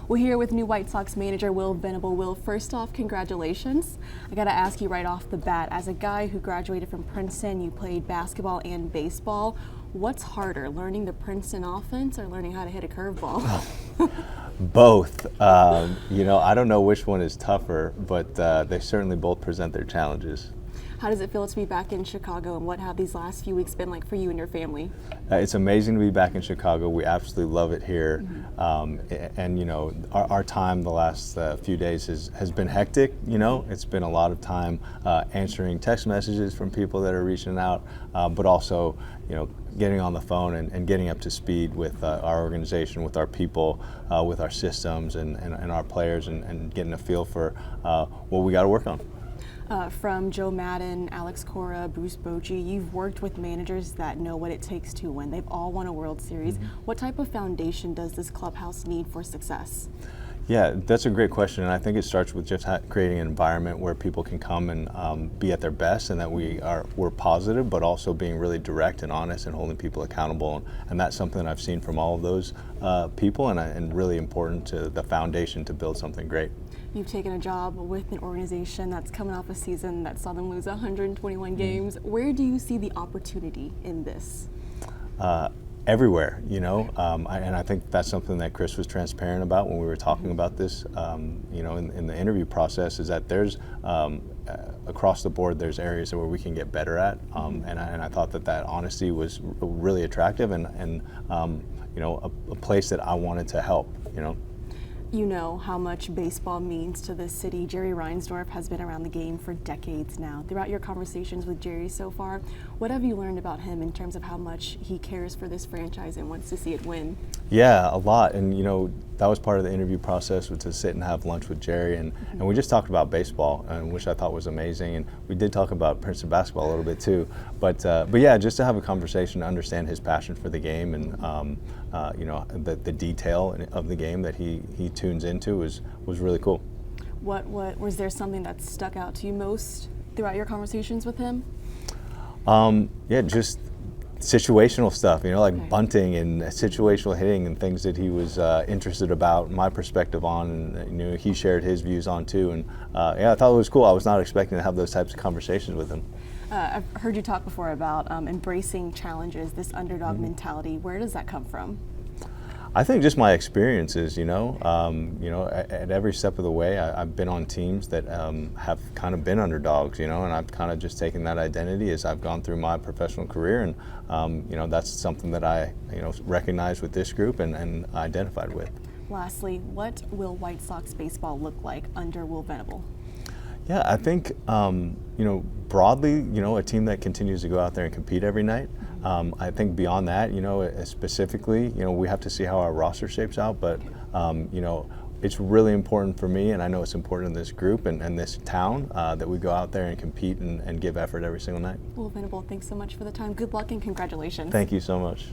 We're here with new White Sox manager Will Venable. Will, first off, congratulations. I got to ask you right off the bat, as a guy who graduated from Princeton, you played basketball and baseball. What's harder, learning the Princeton offense or learning how to hit a curveball? Both. I don't know which one is tougher, but they certainly both present their challenges. How does it feel to be back in Chicago, and what have these last few weeks been like for you and your family? It's amazing to be back in Chicago. We absolutely love it here. Our time the last few days has been hectic. It's been a lot of time answering text messages from people that are reaching out, but also, getting on the phone and getting up to speed with our organization, with our people, with our systems and our players, and getting a feel for what we got to work on. From Joe Madden, Alex Cora, Bruce Bochy, you've worked with managers that know what it takes to win. They've all won a World Series. What type of foundation does this clubhouse need for success? Yeah, that's a great question, and I think it starts with just creating an environment where people can come and be at their best, and that we're positive, but also being really direct and honest and holding people accountable. And that's something I've seen from all of those people, and really important to the foundation to build something great. You've taken a job with an organization that's coming off a season that saw them lose 121 games. Where do you see the opportunity in this? Everywhere, and I think that's something that Chris was transparent about when we were talking about this, in the interview process, is that there's, across the board, there's areas where we can get better at, and I thought that honesty was really attractive and a place that I wanted to help, You know how much baseball means to this city. Jerry Reinsdorf has been around the game for decades now. Throughout your conversations with Jerry so far, what have you learned about him in terms of how much he cares for this franchise and wants to see it win? Yeah, a lot. And that was part of the interview process, was to sit and have lunch with Jerry, and we just talked about baseball, which I thought was amazing. And we did talk about Princeton basketball a little bit too. But yeah, just to have a conversation, to understand his passion for the game, and the detail of the game that he tunes into was really cool. What was there something that stuck out to you most throughout your conversations with him? Yeah, just situational stuff, like bunting and situational hitting and things that he was interested about, my perspective on, and he shared his views on too. And yeah, I thought it was cool. I was not expecting to have those types of conversations with him. I've heard you talk before about embracing challenges, this underdog mentality. Where does that come from? I think just my experiences, at every step of the way, I've been on teams that have kind of been underdogs, and I've kind of just taken that identity as I've gone through my professional career, and that's something that I, recognized with this group and identified with. Lastly, what will White Sox baseball look like under Will Venable? Yeah, I think, broadly, a team that continues to go out there and compete every night. I think beyond that, specifically, we have to see how our roster shapes out, but, it's really important for me, and I know it's important in this group and this town, that we go out there and compete and give effort every single night. Will Venable, thanks so much for the time. Good luck and congratulations. Thank you so much.